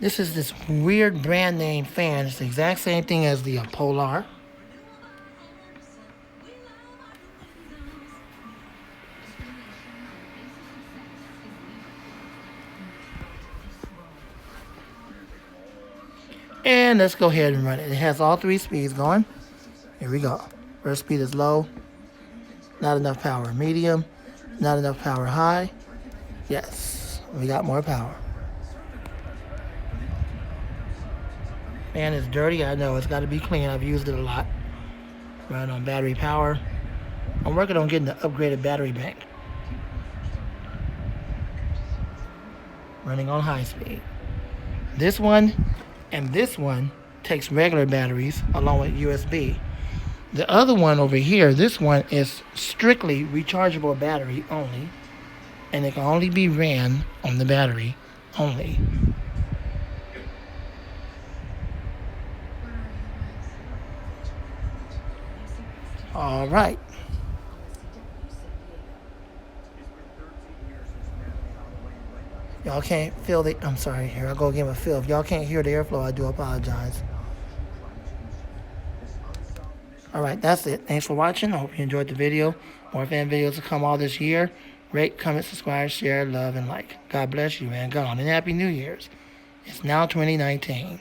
This is this weird brand name fan. It's the exact same thing as the Polar. And let's go ahead and run it. It has all three speeds going. Here we go. First speed is low. Not enough power. Medium. Not enough power. High. Yes. We got more power. Fan is dirty. I know. It's got to be clean. I've used it a lot. Running on battery power. I'm working on getting the upgraded battery bank. Running on high speed. This one and this one takes regular batteries along with USB. The other one over here, this one is strictly rechargeable battery only, and it can only be ran on the battery only. All right. Y'all can't feel the, I'm sorry, here I go again with Phil. If y'all can't hear the airflow, I do apologize. All right, that's it. Thanks for watching. I hope you enjoyed the video. More fan videos to come all this year. Rate, comment, subscribe, share, love, and like. God bless you, man. God, and Happy New Year's. It's now 2019.